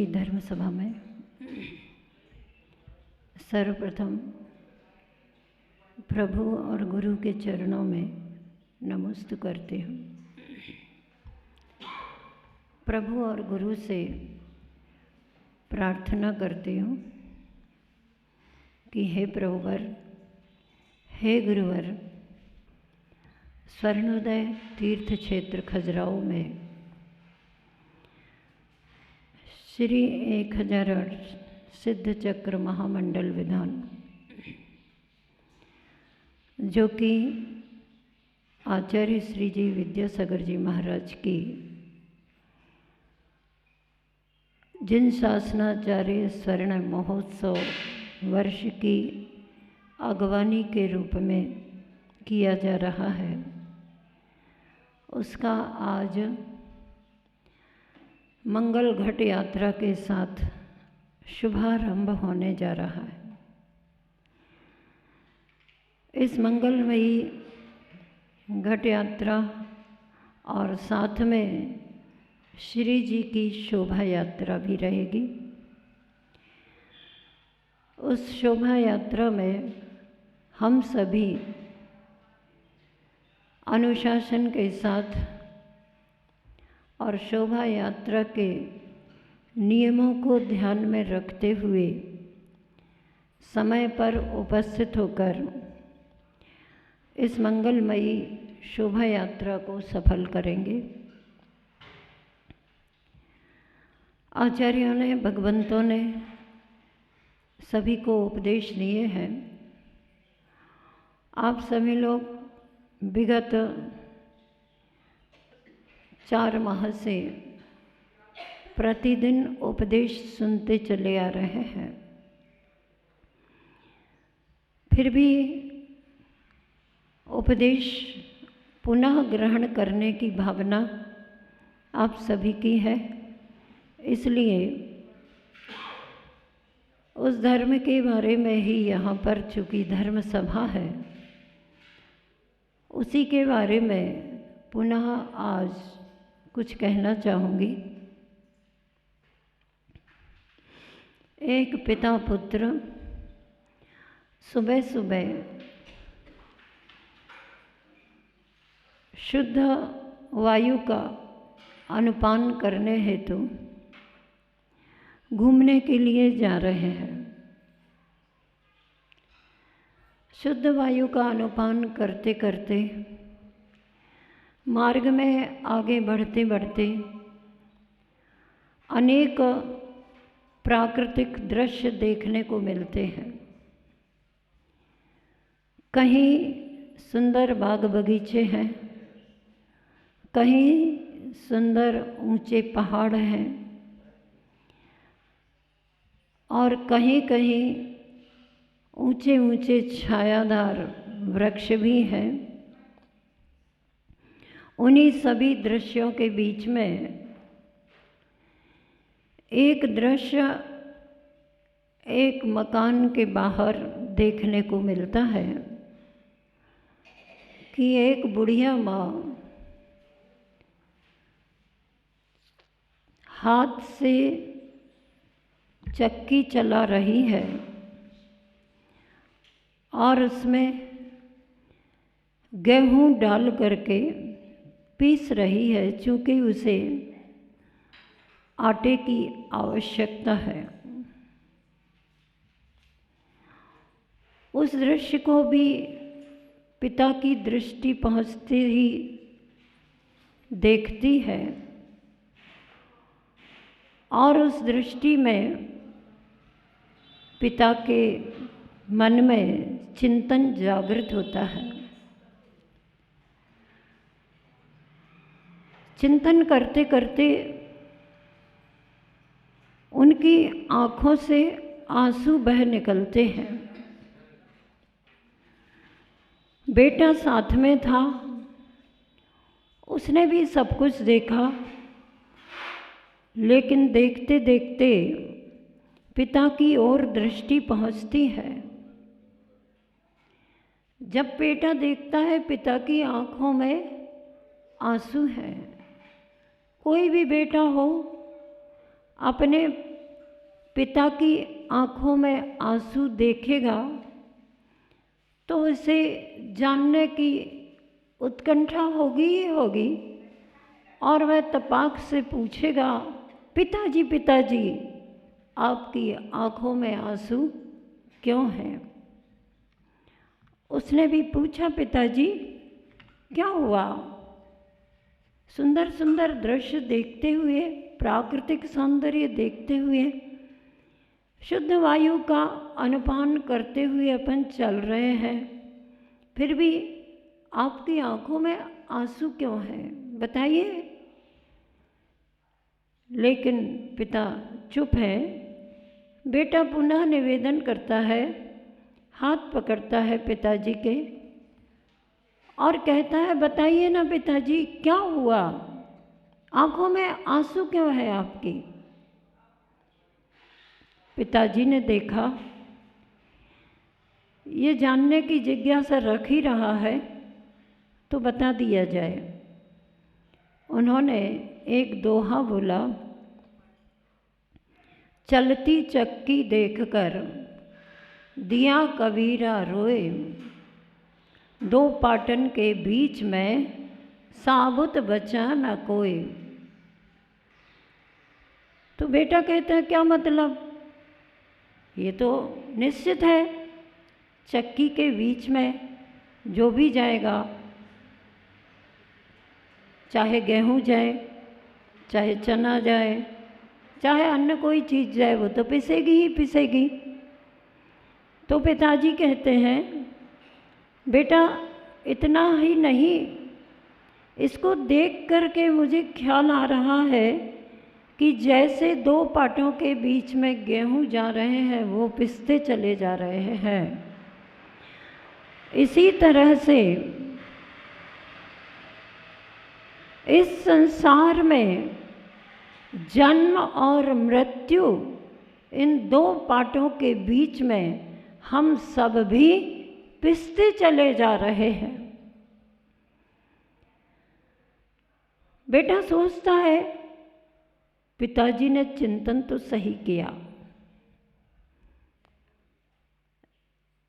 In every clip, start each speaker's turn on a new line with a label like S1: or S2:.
S1: की धर्म सभा में सर्वप्रथम प्रभु और गुरु के चरणों में नमस्ते करते हूँ। प्रभु और गुरु से प्रार्थना करती हूँ कि हे प्रभुवर, हे गुरुवर, स्वर्णोदय तीर्थ क्षेत्र खजुराहो में श्री 1008 सिद्ध चक्र महामंडल विधान, जो कि आचार्य श्री जी विद्यासागर जी महाराज की जिन शासनाचार्य स्वर्ण महोत्सव वर्ष की अगवानी के रूप में किया जा रहा है, उसका आज मंगल घट यात्रा के साथ शुभारंभ होने जा रहा है। इस मंगलमयी घट यात्रा और साथ में श्री जी की शोभा यात्रा भी रहेगी। उस शोभा यात्रा में हम सभी अनुशासन के साथ और शोभा यात्रा के नियमों को ध्यान में रखते हुए समय पर उपस्थित होकर इस मंगलमयी शोभा यात्रा को सफल करेंगे। आचार्यों ने, भगवंतों ने सभी को उपदेश दिए हैं। आप सभी लोग विगत 4 माह से प्रतिदिन उपदेश सुनते चले आ रहे हैं। फिर भी उपदेश पुनः ग्रहण करने की भावना आप सभी की है। इसलिए उस धर्म के बारे में ही यहाँ पर चूँकि धर्म सभा है, उसी के बारे में पुनः आज कुछ कहना चाहूँगी। एक पिता पुत्र सुबह सुबह शुद्ध वायु का अनुपान करने हेतु घूमने के लिए जा रहे हैं। शुद्ध वायु का अनुपान करते करते मार्ग में आगे बढ़ते बढ़ते अनेक प्राकृतिक दृश्य देखने को मिलते हैं। कहीं सुंदर बाग बगीचे हैं, कहीं सुंदर ऊंचे पहाड़ हैं और कहीं कहीं ऊंचे ऊंचे छायादार वृक्ष भी हैं। उन्हीं सभी दृश्यों के बीच में एक दृश्य एक मकान के बाहर देखने को मिलता है कि एक बुढ़िया माँ हाथ से चक्की चला रही है और उसमें गेहूं डाल करके पीस रही है, चूँकि उसे आटे की आवश्यकता है। उस दृश्य को भी पिता की दृष्टि पहुँचते ही देखती है और उस दृष्टि में पिता के मन में चिंतन जागृत होता है। चिंतन करते करते उनकी आँखों से आंसू बह निकलते हैं। बेटा साथ में था, उसने भी सब कुछ देखा, लेकिन देखते देखते पिता की ओर दृष्टि पहुंचती है। जब बेटा देखता है पिता की आंखों में आंसू हैं। कोई भी बेटा हो अपने पिता की आँखों में आंसू देखेगा तो उसे जानने की उत्कंठा होगी ही होगी, और वह तपाक से पूछेगा, पिताजी पिताजी, आपकी आँखों में आंसू क्यों हैं? उसने भी पूछा, पिताजी क्या हुआ? सुंदर सुंदर दृश्य देखते हुए, प्राकृतिक सौंदर्य देखते हुए, शुद्ध वायु का अनुपान करते हुए अपन चल रहे हैं, फिर भी आपकी आंखों में आंसू क्यों हैं? बताइए। लेकिन पिता चुप है। बेटा पुनः निवेदन करता है, हाथ पकड़ता है पिताजी के और कहता है, बताइए ना पिताजी, क्या हुआ? आंखों में आंसू क्यों है आपकी? पिताजी ने देखा ये जानने की जिज्ञासा रख ही रहा है तो बता दिया जाए। उन्होंने एक दोहा बोला, चलती चक्की देखकर दिया कबीरा रोए, दो पाटन के बीच में साबुत बचा न कोई। तो बेटा कहता है, क्या मतलब? ये तो निश्चित है, चक्की के बीच में जो भी जाएगा, चाहे गेहूं जाए, चाहे चना जाए, चाहे अन्य कोई चीज़ जाए, वो तो पिसेगी ही पिसेगी। तो पिताजी कहते हैं, बेटा इतना ही नहीं, इसको देख करके मुझे ख्याल आ रहा है कि जैसे दो पाटों के बीच में गेहूं जा रहे हैं वो पिसते चले जा रहे हैं, इसी तरह से इस संसार में जन्म और मृत्यु, इन दो पाटों के बीच में हम सब भी पिसते चले जा रहे हैं। बेटा सोचता है, पिताजी ने चिंतन तो सही किया,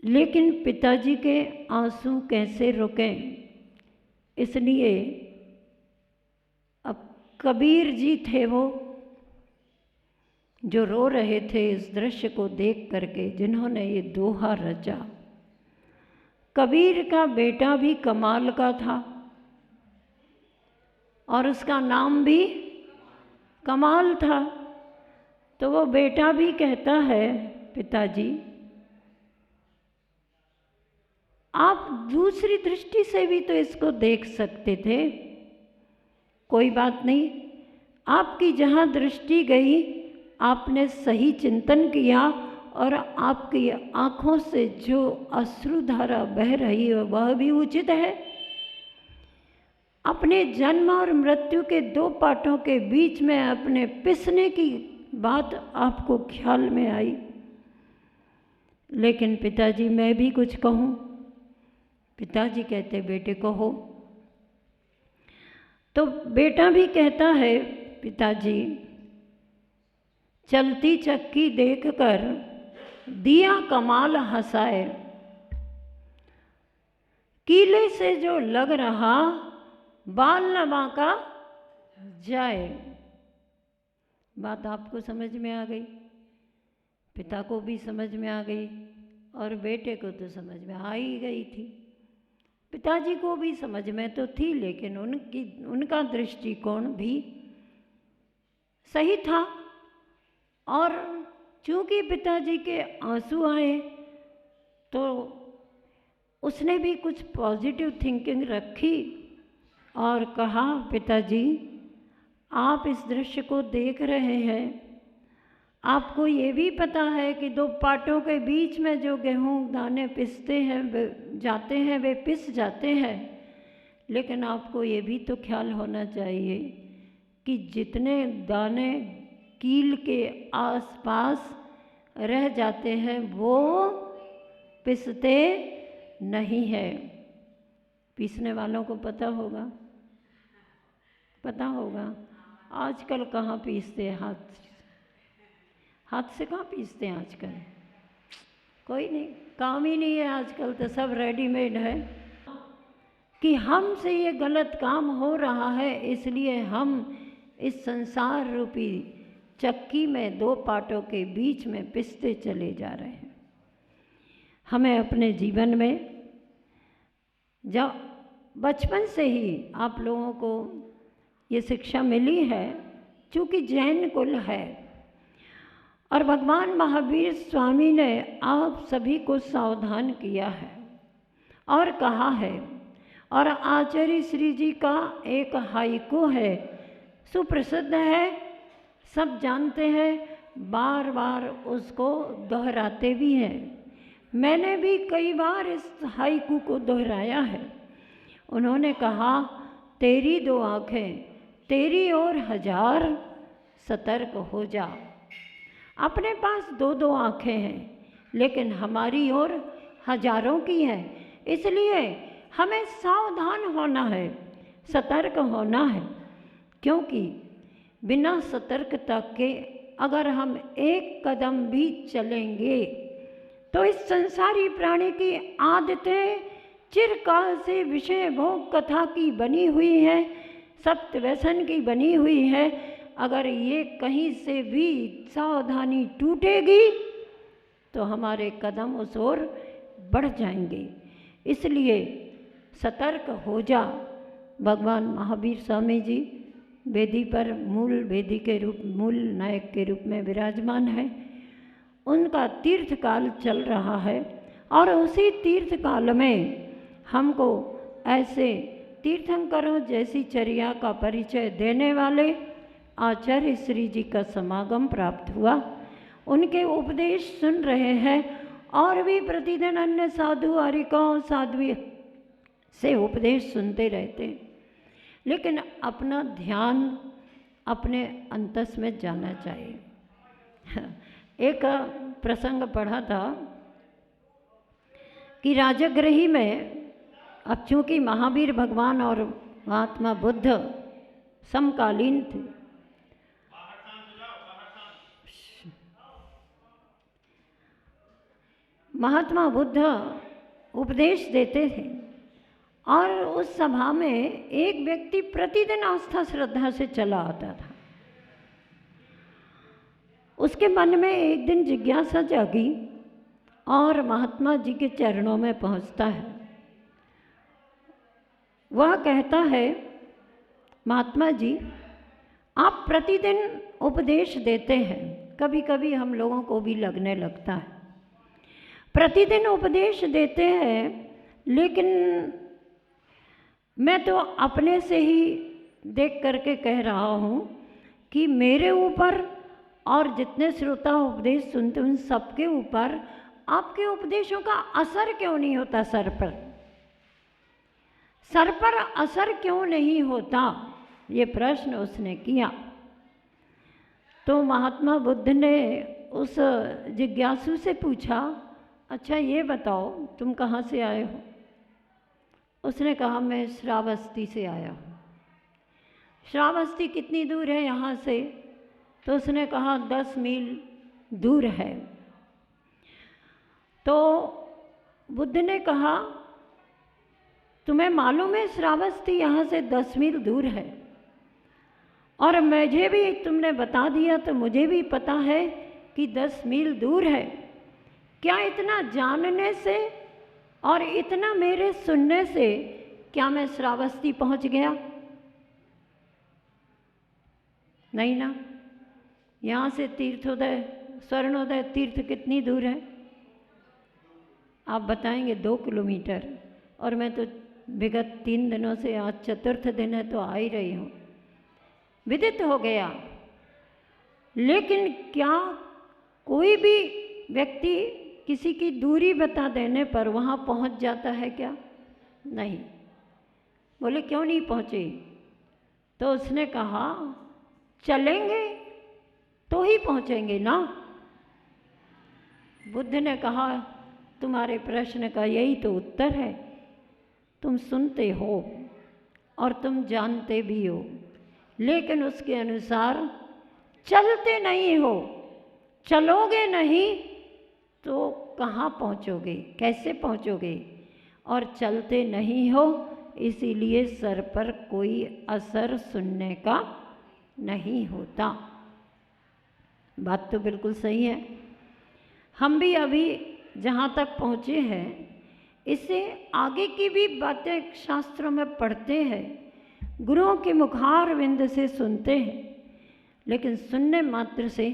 S1: लेकिन पिताजी के आंसू कैसे रुकें? इसलिए अब कबीर जी थे वो जो रो रहे थे इस दृश्य को देख करके, जिन्होंने ये दोहा रचा। कबीर का बेटा भी कमाल का था और उसका नाम भी कमाल था। तो वो बेटा भी कहता है, पिताजी आप दूसरी दृष्टि से भी तो इसको देख सकते थे। कोई बात नहीं, आपकी जहाँ दृष्टि गई आपने सही चिंतन किया और आपकी आँखों से जो अश्रुधारा बह रही है वह भी उचित है। अपने जन्म और मृत्यु के दो पाटों के बीच में अपने पिसने की बात आपको ख्याल में आई। लेकिन पिताजी मैं भी कुछ कहूँ? पिताजी कहते, बेटे कहो। तो बेटा भी कहता है, पिताजी चलती चक्की देखकर दिया कमाल हंसाए, कीले से जो लग रहा बाल न बांका जाए। बात आपको समझ में आ गई, पिता को भी समझ में आ गई और बेटे को तो समझ में आ ही गई थी। पिताजी को भी समझ में तो थी, लेकिन उनका दृष्टिकोण भी सही था। और चूंकि पिताजी के आंसू आए तो उसने भी कुछ पॉजिटिव थिंकिंग रखी और कहा, पिताजी आप इस दृश्य को देख रहे हैं, आपको ये भी पता है कि दो पाटों के बीच में जो गेहूं दाने पिसते हैं जाते हैं वे पिस जाते हैं, लेकिन आपको ये भी तो ख्याल होना चाहिए कि जितने दाने कील के आसपास रह जाते हैं वो पिसते नहीं है। पीसने वालों को पता होगा, पता होगा। आजकल कहाँ पीसते, हाथ से कहाँ पीसते हैं आजकल, कोई नहीं, काम ही नहीं है आजकल, तो सब रेडीमेड है। कि हमसे ये गलत काम हो रहा है, इसलिए हम इस संसार रूपी चक्की में दो पाटों के बीच में पिसते चले जा रहे हैं। हमें अपने जीवन में जब बचपन से ही आप लोगों को ये शिक्षा मिली है, चूँकि जैन कुल है और भगवान महावीर स्वामी ने आप सभी को सावधान किया है और कहा है, और आचार्य श्री जी का एक हाइकू है, सुप्रसिद्ध है, सब जानते हैं, बार बार उसको दोहराते भी हैं। मैंने भी कई बार इस हाइकू को दोहराया है। उन्होंने कहा, तेरी दो आँखें तेरी ओर हजार, सतर्क हो जा। अपने पास दो दो आँखें हैं, लेकिन हमारी ओर हजारों की हैं, इसलिए हमें सावधान होना है, सतर्क होना है। क्योंकि बिना सतर्कता के अगर हम एक कदम भी चलेंगे तो इस संसारी प्राणी की आदतें चिरकाल से विषय भोग कथा की बनी हुई है, सप्त व्यसन की बनी हुई है। अगर ये कहीं से भी सावधानी टूटेगी तो हमारे कदम उस ओर बढ़ जाएंगे। इसलिए सतर्क हो जा। भगवान महावीर स्वामी जी वेदी पर मूल वेदी के रूप, मूल नायक के रूप में विराजमान है। उनका तीर्थ काल चल रहा है और उसी तीर्थ काल में हमको ऐसे तीर्थंकरों जैसी चर्या का परिचय देने वाले आचार्य श्री जी का समागम प्राप्त हुआ। उनके उपदेश सुन रहे हैं और भी प्रतिदिन अन्य साधु आरिकाओं साध्वी से उपदेश सुनते रहते, लेकिन अपना ध्यान अपने अंतस में जाना चाहिए। एक प्रसंग पढ़ा था कि राजगृही में, अब चूँकि महावीर भगवान और महात्मा बुद्ध समकालीन थे, महात्मा बुद्ध उपदेश देते थे और उस सभा में एक व्यक्ति प्रतिदिन आस्था श्रद्धा से चला आता था। उसके मन में एक दिन जिज्ञासा जागी और महात्मा जी के चरणों में पहुंचता है। वह कहता है, महात्मा जी आप प्रतिदिन उपदेश देते हैं, कभी कभी हम लोगों को भी लगने लगता है, प्रतिदिन उपदेश देते हैं, लेकिन मैं तो अपने से ही देख करके कह रहा हूँ कि मेरे ऊपर और जितने श्रोता उपदेश सुनते उन सबके ऊपर आपके उपदेशों का असर क्यों नहीं होता? सर पर असर क्यों नहीं होता? ये प्रश्न उसने किया। तो महात्मा बुद्ध ने उस जिज्ञासु से पूछा, अच्छा ये बताओ तुम कहाँ से आए हो? उसने कहा, मैं श्रावस्ती से आया हूँ। श्रावस्ती कितनी दूर है यहाँ से? तो उसने कहा 10 मील दूर है। तो बुद्ध ने कहा, तुम्हें मालूम है श्रावस्ती यहाँ से 10 मील दूर है, और मुझे भी तुमने बता दिया तो मुझे भी पता है कि 10 मील दूर है। क्या इतना जानने से और इतना मेरे सुनने से क्या मैं श्रावस्ती पहुंच गया? नहीं ना। यहाँ से तीर्थोदय स्वर्णोदय तीर्थ कितनी दूर है? आप बताएंगे 2 किलोमीटर, और मैं तो विगत 3 दिनों से, आज चतुर्थ दिन है तो आ ही रही हूँ, विदित हो गया। लेकिन क्या कोई भी व्यक्ति किसी की दूरी बता देने पर वहाँ पहुँच जाता है क्या? नहीं। बोले क्यों नहीं पहुँचे? तो उसने कहा, चलेंगे तो ही पहुँचेंगे ना। बुद्ध ने कहा, तुम्हारे प्रश्न का यही तो उत्तर है। तुम सुनते हो और तुम जानते भी हो, लेकिन उसके अनुसार चलते नहीं हो। चलोगे नहीं तो कहाँ पहुँचोगे, कैसे पहुँचोगे? और चलते नहीं हो इसीलिए सर पर कोई असर सुनने का नहीं होता। बात तो बिल्कुल सही है। हम भी अभी जहाँ तक पहुँचे हैं इससे आगे की भी बातें शास्त्रों में पढ़ते हैं, गुरुओं के मुखार विंद से सुनते हैं, लेकिन सुनने मात्र से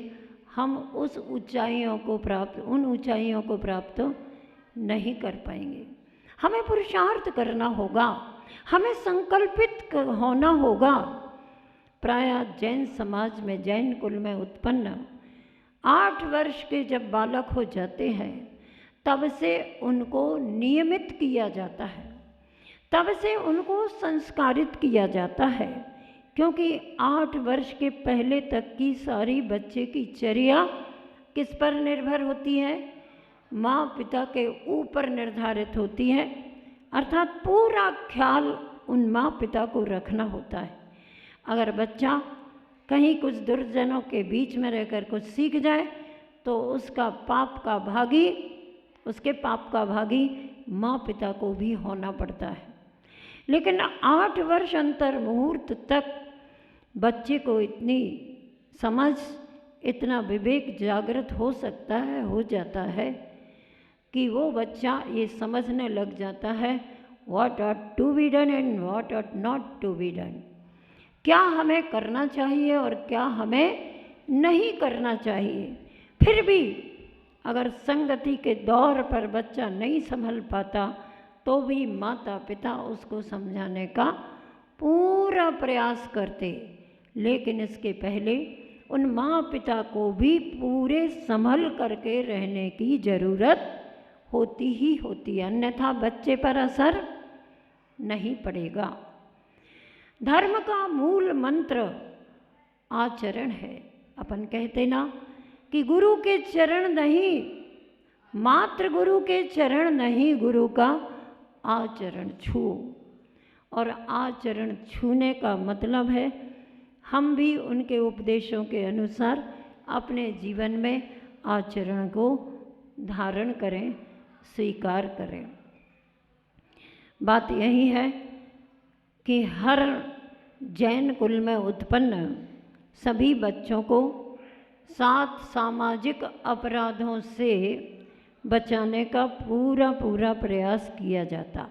S1: हम उस ऊंचाइयों को प्राप्त नहीं कर पाएंगे। हमें पुरुषार्थ करना होगा, हमें संकल्पित होना होगा। प्रायः जैन समाज में, जैन कुल में उत्पन्न 8 वर्ष के जब बालक हो जाते हैं तब से उनको नियमित किया जाता है, तब से उनको संस्कारित किया जाता है, क्योंकि 8 वर्ष के पहले तक की सारी बच्चे की चर्या किस पर निर्भर होती है? माँ पिता के ऊपर निर्धारित होती है, अर्थात पूरा ख्याल उन माँ पिता को रखना होता है। अगर बच्चा कहीं कुछ दुर्जनों के बीच में रहकर कुछ सीख जाए तो उसके पाप का भागी माँ पिता को भी होना पड़ता है। लेकिन 8 वर्ष अंतर मुहूर्त तक बच्चे को इतनी समझ, इतना विवेक जागृत हो जाता है कि वो बच्चा ये समझने लग जाता है what ought to be done and what ought not to be done, क्या हमें करना चाहिए और क्या हमें नहीं करना चाहिए। फिर भी अगर संगति के दौर पर बच्चा नहीं संभल पाता तो भी माता पिता उसको समझाने का पूरा प्रयास करते, लेकिन इसके पहले उन माँ पिता को भी पूरे संभल करके रहने की ज़रूरत होती ही होती है, अन्यथा बच्चे पर असर नहीं पड़ेगा। धर्म का मूल मंत्र आचरण है। अपन कहते ना कि गुरु के चरण नहीं, मात्र गुरु के चरण नहीं, गुरु का आचरण छूओ। और आचरण छूने का मतलब है हम भी उनके उपदेशों के अनुसार अपने जीवन में आचरण को धारण करें, स्वीकार करें। बात यही है कि हर जैन कुल में उत्पन्न सभी बच्चों को 7 सामाजिक अपराधों से बचाने का पूरा प्रयास किया जाता।